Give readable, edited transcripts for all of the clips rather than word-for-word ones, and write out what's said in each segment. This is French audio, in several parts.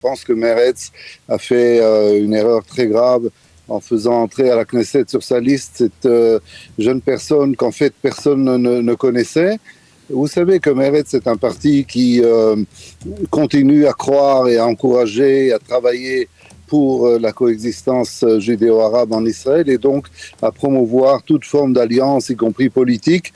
pense que Meretz a fait une erreur très grave en faisant entrer à la Knesset sur sa liste cette jeune personne qu'en fait personne ne connaissait. Vous savez que Meretz est un parti qui continue à croire et à encourager, à travailler pour la coexistence judéo-arabe en Israël et donc à promouvoir toute forme d'alliance, y compris politique.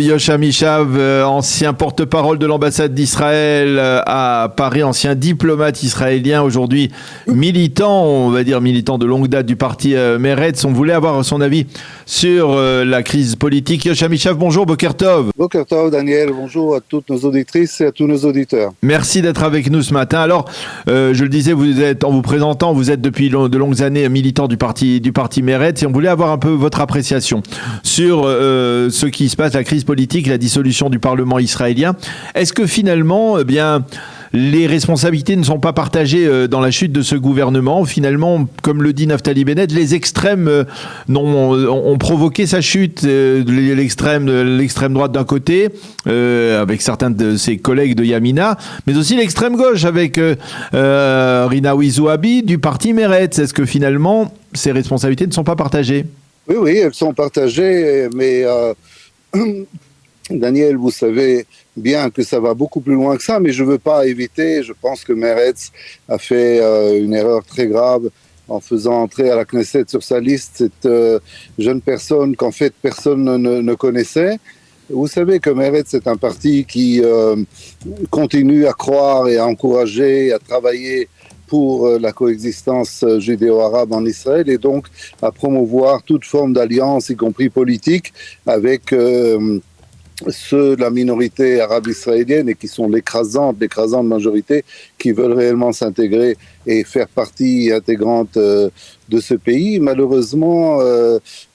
Yosh Amishav, ancien porte-parole de l'ambassade d'Israël à Paris, ancien diplomate israélien, aujourd'hui militant, on va dire militant de longue date du parti Meretz. On voulait avoir son avis sur la crise politique. Yosh Amishav, bonjour, Boker Tov. Boker Tov, Daniel, bonjour à toutes nos auditrices et à tous nos auditeurs. Merci d'être avec nous ce matin. Alors, je le disais, vous êtes, en vous présentant, vous êtes depuis de longues années militant du parti Meretz et on voulait avoir un peu votre appréciation sur ce qui se passe, la crise politique, la dissolution du Parlement israélien. Est-ce que finalement, eh bien, les responsabilités ne sont pas partagées dans la chute de ce gouvernement? Finalement, comme le dit Naftali Bennett, les extrêmes ont provoqué sa chute. L'extrême droite d'un côté, avec certains de ses collègues de Yamina, mais aussi l'extrême gauche avec Rinaoui Zouabi du parti Meretz. Est-ce que finalement, ces responsabilités ne sont pas partagées? Oui, elles sont partagées, mais Daniel, vous savez bien que ça va beaucoup plus loin que ça, mais je ne veux pas éviter, je pense que Meretz a fait une erreur très grave en faisant entrer à la Knesset sur sa liste cette jeune personne qu'en fait personne ne connaissait. Vous savez que Meretz est un parti qui continue à croire et à encourager, à travailler pour la coexistence judéo-arabe en Israël et donc à promouvoir toute forme d'alliance, y compris politique, avec ceux de la minorité arabe israélienne et qui sont l'écrasante majorité qui veulent réellement s'intégrer et faire partie intégrante de ce pays. Malheureusement,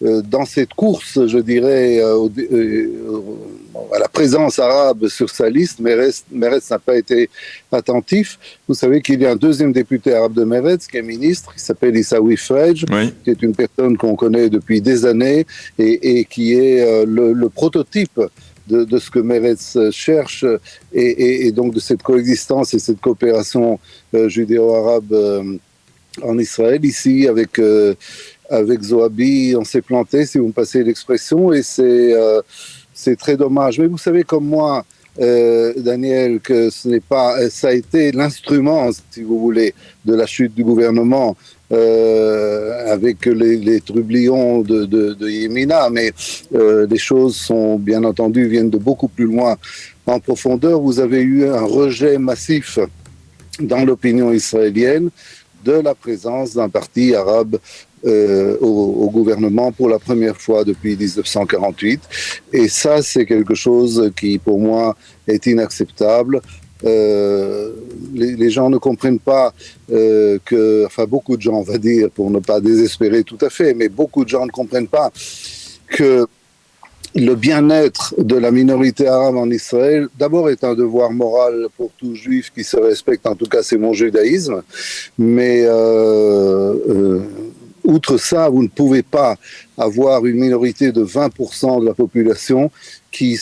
dans cette course, je dirais, à la présence arabe sur sa liste, Meretz n'a pas été attentif. Vous savez qu'il y a un deuxième député arabe de Meretz qui est ministre, qui s'appelle Issaoui Frej, oui, qui est une personne qu'on connaît depuis des années et qui est le prototype de ce que Meretz cherche et donc de cette coexistence et cette coopération judéo-arabe en Israël. Ici, avec Zouabi, on s'est planté, si vous me passez l'expression, et c'est très dommage. Mais vous savez comme moi, Daniel, que ça a été l'instrument, si vous voulez, de la chute du gouvernement avec les trublions de Yemina, mais les choses sont bien entendu viennent de beaucoup plus loin en profondeur. Vous avez eu un rejet massif dans l'opinion israélienne de la présence d'un parti arabe au gouvernement pour la première fois depuis 1948. Et ça, c'est quelque chose qui, pour moi, est inacceptable. Les gens ne comprennent pas enfin beaucoup de gens, on va dire, pour ne pas désespérer tout à fait, mais beaucoup de gens ne comprennent pas que le bien-être de la minorité arabe en Israël, d'abord, est un devoir moral pour tout juif qui se respecte, en tout cas c'est mon judaïsme, mais outre ça, vous ne pouvez pas avoir une minorité de 20% de la population qui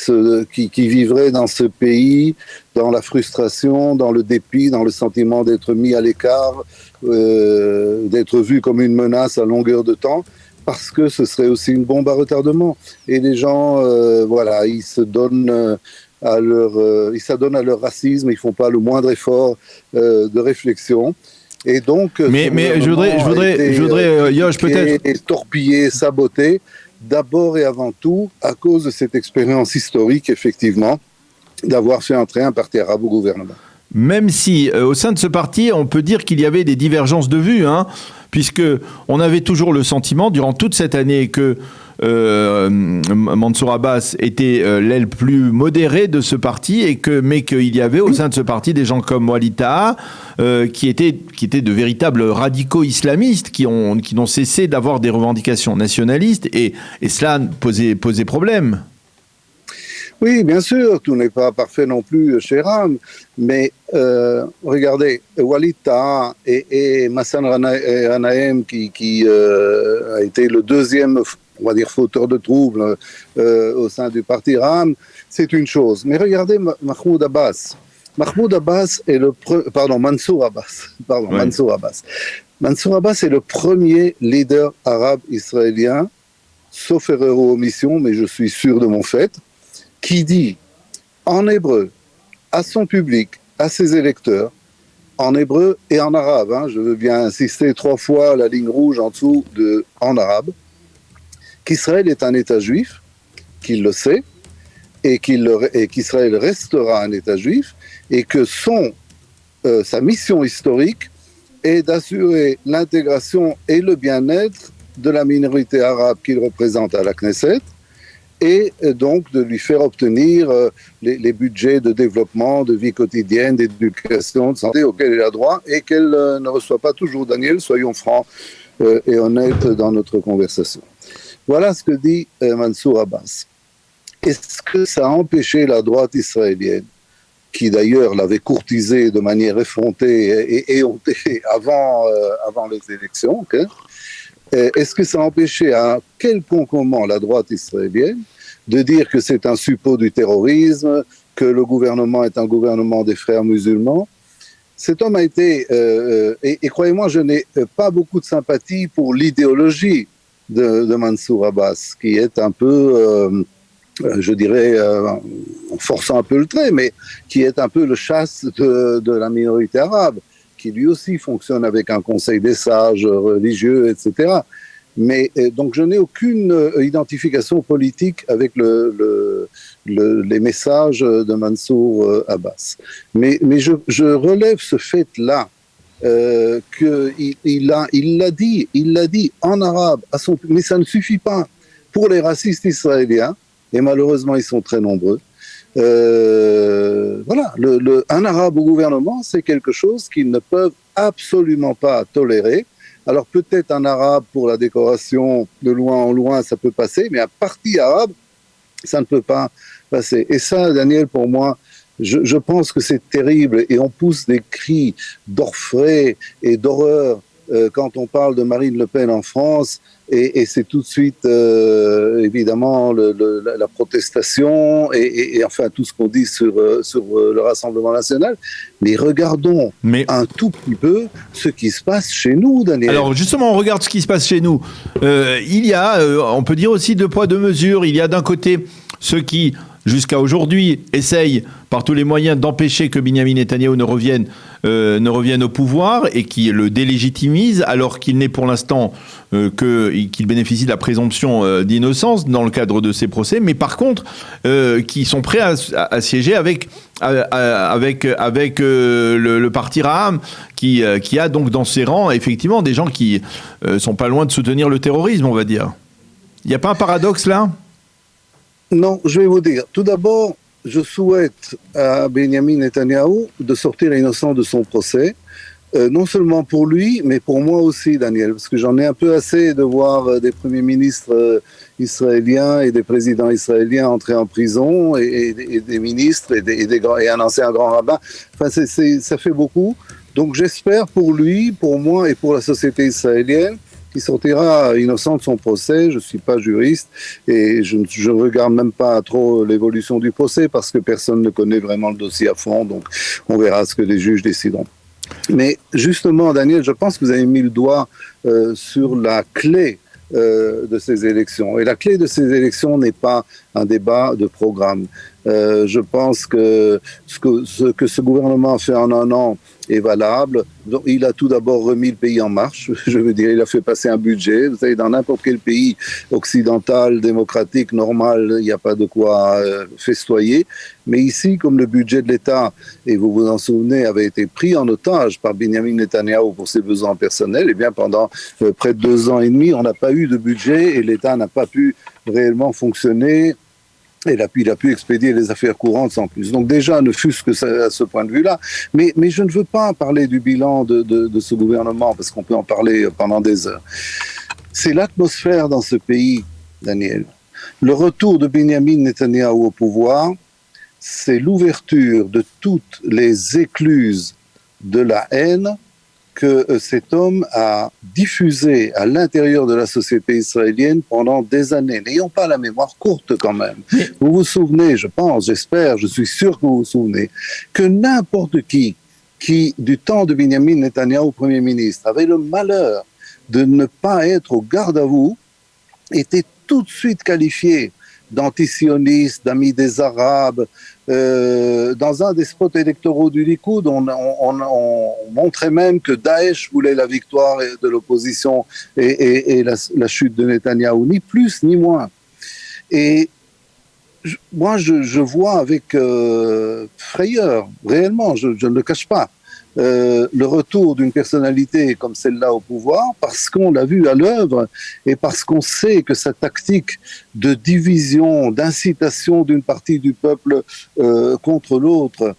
vivrait dans ce pays, dans la frustration, dans le dépit, dans le sentiment d'être mis à l'écart, d'être vu comme une menace à longueur de temps, parce que ce serait aussi une bombe à retardement. Et les gens, voilà, ils s'adonnent à leur racisme, ils ne font pas le moindre effort de réflexion. Et donc, mais je voudrais Yosh, peut-être torpiller, saboter, d'abord et avant tout, à cause de cette expérience historique, effectivement, d'avoir fait entrer un parti arabe au gouvernement. Même si, au sein de ce parti, on peut dire qu'il y avait des divergences de vues, hein, puisque on avait toujours le sentiment, durant toute cette année, que Mansour Abbas était l'aile plus modérée de ce parti, mais qu'il y avait au sein de ce parti des gens comme Walid Taha qui étaient de véritables radicaux islamistes qui n'ont cessé d'avoir des revendications nationalistes et cela posait problème. Oui, bien sûr, tout n'est pas parfait non plus chez Ram, mais regardez, Walid Taha et Massan Ghanaem, qui a été le deuxième on va dire, fauteur de troubles au sein du parti RAM, c'est une chose. Mais regardez Mahmoud Abbas. Mahmoud Abbas est Mansour Abbas. Oui. Mansour Abbas. Mansour Abbas est le premier leader arabe israélien, sauf erreur ou omission, mais je suis sûr de mon fait, qui dit en hébreu à son public, à ses électeurs, en hébreu et en arabe, je veux bien insister 3 fois la ligne rouge en dessous en arabe, qu'Israël est un État juif, qu'il le sait, et qu'Israël restera un État juif, et que sa mission historique est d'assurer l'intégration et le bien-être de la minorité arabe qu'il représente à la Knesset, et donc de lui faire obtenir les budgets de développement, de vie quotidienne, d'éducation, de santé auxquels elle a droit, et qu'elle ne reçoit pas toujours. Daniel, soyons francs et honnêtes dans notre conversation. Voilà ce que dit Mansour Abbas. Est-ce que ça a empêché la droite israélienne, qui d'ailleurs l'avait courtisé de manière effrontée et éhontée avant les élections, okay? Est-ce que ça a empêché à quelconque moment la droite israélienne de dire que c'est un suppôt du terrorisme, que le gouvernement est un gouvernement des frères musulmans? Cet homme a été, et croyez-moi, je n'ai pas beaucoup de sympathie pour l'idéologie de Mansour Abbas, qui est un peu, je dirais, en forçant un peu le trait, mais qui est un peu le chasse de la minorité arabe, qui lui aussi fonctionne avec un conseil des sages religieux, etc. Mais donc je n'ai aucune identification politique avec les messages de Mansour Abbas. Mais je relève ce fait-là, qu'il l'a dit en arabe, mais ça ne suffit pas. Pour les racistes israéliens, et malheureusement ils sont très nombreux, voilà, un arabe au gouvernement, c'est quelque chose qu'ils ne peuvent absolument pas tolérer. Alors peut-être un arabe pour la décoration, de loin en loin, ça peut passer, mais un parti arabe, ça ne peut pas passer. Et ça, Daniel, pour moi, je pense que c'est terrible, et on pousse des cris d'orfraie et d'horreur quand on parle de Marine Le Pen en France, et c'est tout de suite évidemment la protestation et enfin tout ce qu'on dit sur le Rassemblement national. Mais regardons un tout petit peu ce qui se passe chez nous, Daniel. Alors justement, on regarde ce qui se passe chez nous. Il y a, on peut dire aussi, 2 poids 2 mesures. Il y a d'un côté ceux qui, jusqu'à aujourd'hui, essayent par tous les moyens d'empêcher que Benyamin Netanyahou ne revienne au pouvoir, et qui le délégitimise, alors qu'il n'est pour l'instant qu'il bénéficie de la présomption d'innocence dans le cadre de ces procès, mais par contre qui sont prêts à siéger avec le parti Raham, qui a donc dans ses rangs effectivement des gens qui sont pas loin de soutenir le terrorisme, on va dire. Il n'y a pas un paradoxe là ? Non, je vais vous dire. Tout d'abord, je souhaite à Benyamin Netanyahou de sortir innocent de son procès, non seulement pour lui, mais pour moi aussi, Daniel, parce que j'en ai un peu assez de voir des premiers ministres israéliens et des présidents israéliens entrer en prison, et des ministres et un ancien grand rabbin. Enfin, ça fait beaucoup. Donc j'espère pour lui, pour moi et pour la société israélienne, qui sortira innocent de son procès. Je ne suis pas juriste et je ne regarde même pas trop l'évolution du procès parce que personne ne connaît vraiment le dossier à fond, donc on verra ce que les juges décideront. Mais justement, Daniel, je pense que vous avez mis le doigt sur la clé de ces élections. Et la clé de ces élections n'est pas un débat de programme. Je pense que ce que ce gouvernement a fait en un an est valable. Donc, il a tout d'abord remis le pays en marche. Je veux dire, il a fait passer un budget. Vous savez, dans n'importe quel pays occidental, démocratique, normal, il n'y a pas de quoi festoyer. Mais ici, comme le budget de l'État, et vous vous en souvenez, avait été pris en otage par Benyamin Netanyahou pour ses besoins personnels, et bien pendant près de 2 ans et demi, on n'a pas eu de budget et l'État n'a pas pu réellement fonctionner. Et là, puis il a pu expédier les affaires courantes sans plus. Donc déjà, ne fût-ce que à ce point de vue-là. Mais je ne veux pas parler du bilan de ce gouvernement, parce qu'on peut en parler pendant des heures. C'est l'atmosphère dans ce pays, Daniel. Le retour de Benyamin Netanyahou au pouvoir, c'est l'ouverture de toutes les écluses de la haine que cet homme a diffusé à l'intérieur de la société israélienne pendant des années. N'ayons pas la mémoire courte quand même. Vous vous souvenez, je pense, j'espère, je suis sûr que vous vous souvenez, que n'importe qui, du temps de Benjamin Netanyahou, Premier ministre, avait le malheur de ne pas être au garde à vous, était tout de suite qualifié d'antisioniste, d'ami des Arabes. Dans un des spots électoraux du Likoud, on montrait même que Daesh voulait la victoire de l'opposition et la chute de Netanyahou, ni plus ni moins. Et moi, je vois avec frayeur, réellement, je ne le cache pas, le retour d'une personnalité comme celle-là au pouvoir, parce qu'on l'a vu à l'œuvre et parce qu'on sait que sa tactique de division, d'incitation d'une partie du peuple contre l'autre.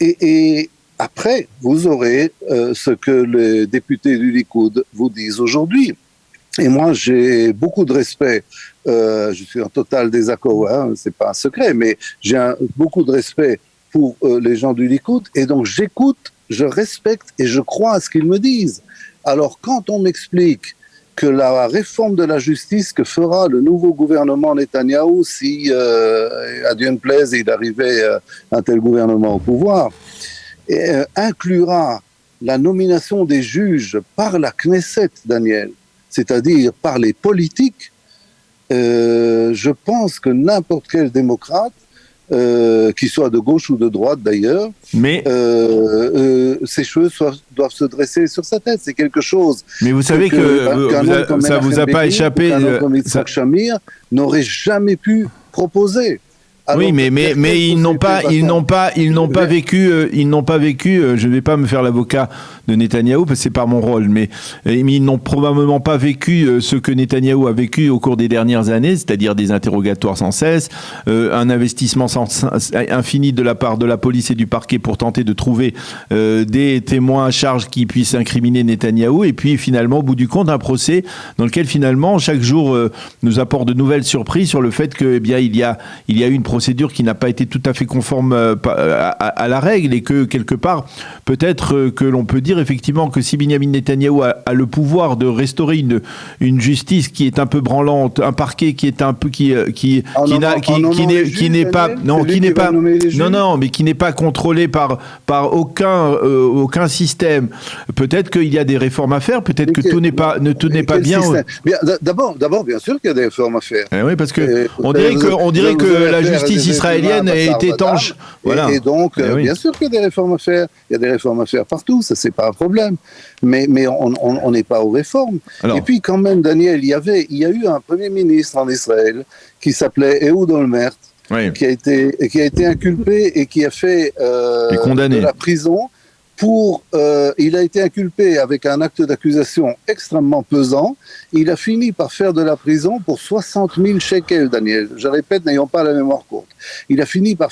Et après, vous aurez ce que les députés du Likoud vous disent aujourd'hui. Et moi, j'ai beaucoup de respect. Je suis en total désaccord, hein, c'est pas un secret, mais j'ai beaucoup de respect pour les gens du Likoud. Et donc, j'écoute, je respecte et je crois à ce qu'ils me disent. Alors, quand on m'explique que la réforme de la justice que fera le nouveau gouvernement Netanyahou, si, à Dieu ne plaise, il arrivait un tel gouvernement au pouvoir, inclura la nomination des juges par la Knesset, Daniel, c'est-à-dire par les politiques, je pense que n'importe quel démocrate, qu'il soit de gauche ou de droite d'ailleurs, mais ses cheveux doivent se dresser sur sa tête. C'est quelque chose. Mais vous savez que ça vous a pas échappé. Un homme comme Yitzhak Shamir n'aurait jamais pu proposer. Alors, oui, mais ils n'ont pas vécu. Je ne vais pas me faire l'avocat de Netanyahou parce que c'est pas mon rôle, mais ils n'ont probablement pas vécu ce que Netanyahou a vécu au cours des dernières années, c'est-à-dire des interrogatoires sans cesse, un investissement infini de la part de la police et du parquet pour tenter de trouver des témoins à charge qui puissent incriminer Netanyahou, et puis finalement, au bout du compte, un procès dans lequel finalement chaque jour nous apporte de nouvelles surprises sur le fait que, eh bien, il y a eu une procédure qui n'a pas été tout à fait conforme à la règle, et que quelque part, peut-être que l'on peut dire effectivement que si Benjamin Netanyahou a le pouvoir de restaurer une justice qui est un peu branlante, un parquet qui est un peu qui n'est pas contrôlé par aucun système, peut-être qu'il y a des réformes à faire, peut-être que tout n'est pas bien. D'abord, bien sûr qu'il y a des réformes à faire. Oui, parce que on dirait que la justice israélienne est étanche. Voilà. Et donc, bien sûr qu'il y a des réformes à faire. Il y a des réformes à faire partout, ça c'est pas un problème. Mais on n'est pas aux réformes. Alors, et puis quand même, Daniel, il y a eu un premier ministre en Israël qui s'appelait Ehud Olmert, oui, qui a été inculpé et qui a fait de la prison. Il a été inculpé avec un acte d'accusation extrêmement pesant. Il a fini par faire de la prison pour 60 000 shekels, Daniel. Je répète, n'ayons pas la mémoire courte. Il a fini par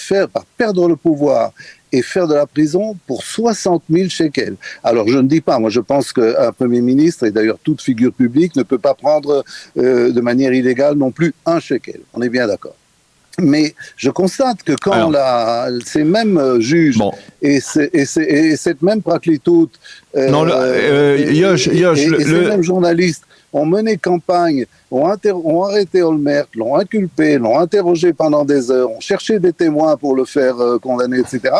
perdre le pouvoir et faire de la prison pour 60 000 shekels. Alors, je ne dis pas, moi je pense qu'un Premier ministre, et d'ailleurs toute figure publique, ne peut pas prendre de manière illégale non plus un shekel. On est bien d'accord. Mais je constate que quand ces mêmes juges et cette même praklitout ces mêmes journalistes ont mené campagne, ont arrêté Olmert, l'ont inculpé, l'ont interrogé pendant des heures, ont cherché des témoins pour le faire condamner, etc.,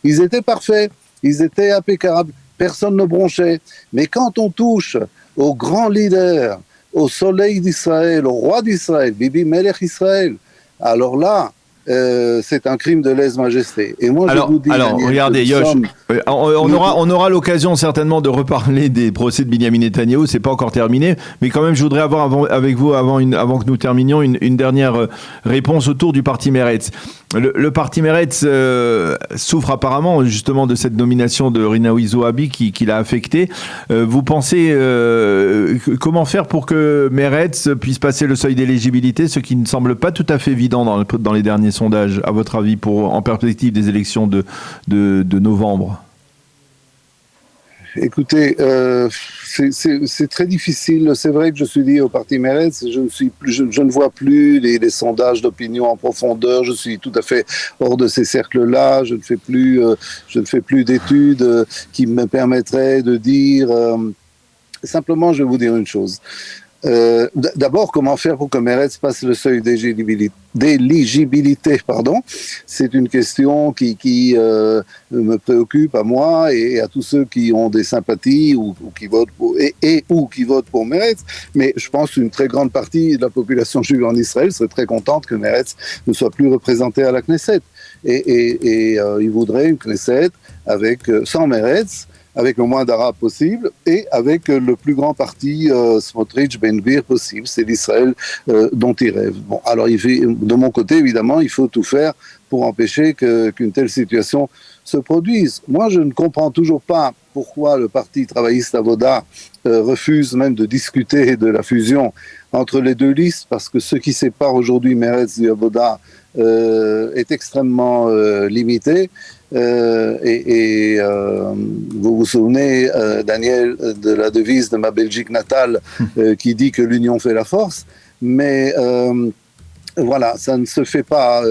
ils étaient parfaits, ils étaient impeccables, personne ne bronchait. Mais quand on touche au grand leader, au soleil d'Israël, au roi d'Israël, Bibi Melech Israël, alors là, c'est un crime de lèse-majesté. Et moi, je vous dis, Daniel, regardez, Yosh, on aura l'occasion certainement de reparler des procès de Benjamin Netanyahou. C'est pas encore terminé, mais quand même, je voudrais avoir avec vous, avant que nous terminions, une dernière réponse autour du parti Meretz. Le parti Meretz souffre apparemment justement de cette nomination de Rinaoui Zohabi qui l'a affecté. Vous pensez comment faire pour que Meretz puisse passer le seuil d'éligibilité, ce qui ne semble pas tout à fait évident dans les derniers sondages, à votre avis, en perspective des élections de novembre? Écoutez, c'est très difficile. C'est vrai que je suis lié au parti Meretz. Je ne vois plus les sondages d'opinion en profondeur. Je suis tout à fait hors de ces cercles-là. Je ne fais plus d'études qui me permettraient de dire. Simplement, je vais vous dire une chose. D'abord, comment faire pour que Meretz passe le seuil d'éligibilité, c'est une question qui me préoccupe à moi et à tous ceux qui ont des sympathies ou qui votent ou qui votent pour Meretz. Mais je pense qu'une très grande partie de la population juive en Israël serait très contente que Meretz ne soit plus représenté à la Knesset. Et ils voudraient une Knesset sans Meretz, avec le moins d'Arabes possible et avec le plus grand parti Smotrich, Ben Gvir possible. C'est l'Israël dont ils rêvent. Bon, alors de mon côté, évidemment, il faut tout faire pour empêcher qu'une telle situation se produise. Moi, je ne comprends toujours pas pourquoi le parti travailliste Avoda refuse même de discuter de la fusion entre les deux listes, parce que ce qui sépare aujourd'hui Meretz du Avoda est extrêmement limité. Vous vous souvenez, Daniel, de la devise de ma Belgique natale qui dit que l'union fait la force, mais voilà, ça ne se fait pas,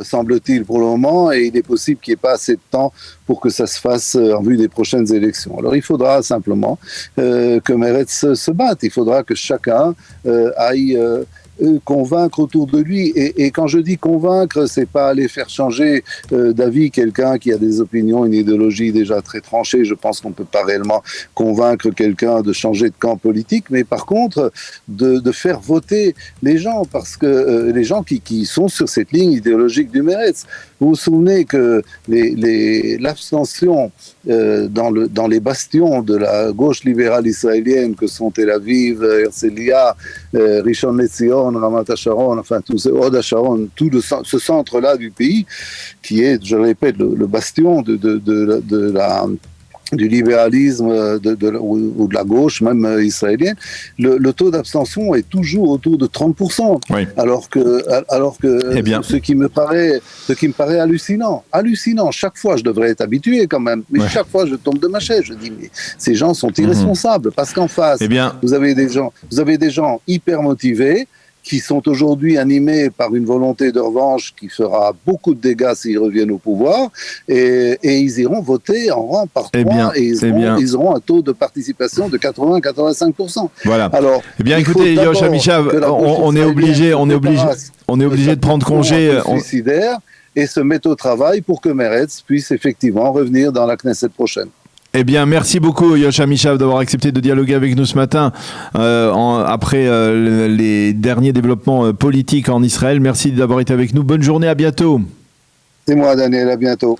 semble-t-il, pour le moment, et il est possible qu'il n'y ait pas assez de temps pour que ça se fasse en vue des prochaines élections. Alors il faudra simplement que Meretz se batte, il faudra que chacun aille convaincre autour de lui, et quand je dis convaincre, c'est pas aller faire changer d'avis quelqu'un qui a des opinions, une idéologie déjà très tranchée. Je pense qu'on peut pas réellement convaincre quelqu'un de changer de camp politique, mais par contre de faire voter les gens, parce que les gens qui sont sur cette ligne idéologique du Meretz. Vous vous souvenez que l'abstention dans les bastions de la gauche libérale israélienne, que sont Tel Aviv, Herzliya, Rishon LeZion, Ramat HaSharon, enfin tout Hod HaSharon, tout ce centre-là du pays, qui est, je le répète, le bastion du libéralisme ou de la gauche, même israélienne, le taux d'abstention est toujours autour de 30%. Oui. Alors que ce qui me paraît hallucinant. Chaque fois, je devrais être habitué quand même, mais chaque fois, je tombe de ma chaise. Je dis, mais ces gens sont irresponsables, parce qu'en face, vous avez des gens hyper motivés, qui sont aujourd'hui animés par une volonté de revanche qui fera beaucoup de dégâts s'ils reviennent au pouvoir, et ils iront voter en rang par trois, et ils auront un taux de participation de 80-85%. Voilà. Alors, écoutez, Yosh Amichav, on est obligé de prendre congé. Suicidaire, et se mettre au travail pour que Meretz puisse effectivement revenir dans la Knesset prochaine. Eh bien, merci beaucoup, Yosh Amichav, d'avoir accepté de dialoguer avec nous ce matin après les derniers développements politiques en Israël. Merci d'avoir été avec nous. Bonne journée, à bientôt. C'est moi, Daniel, à bientôt.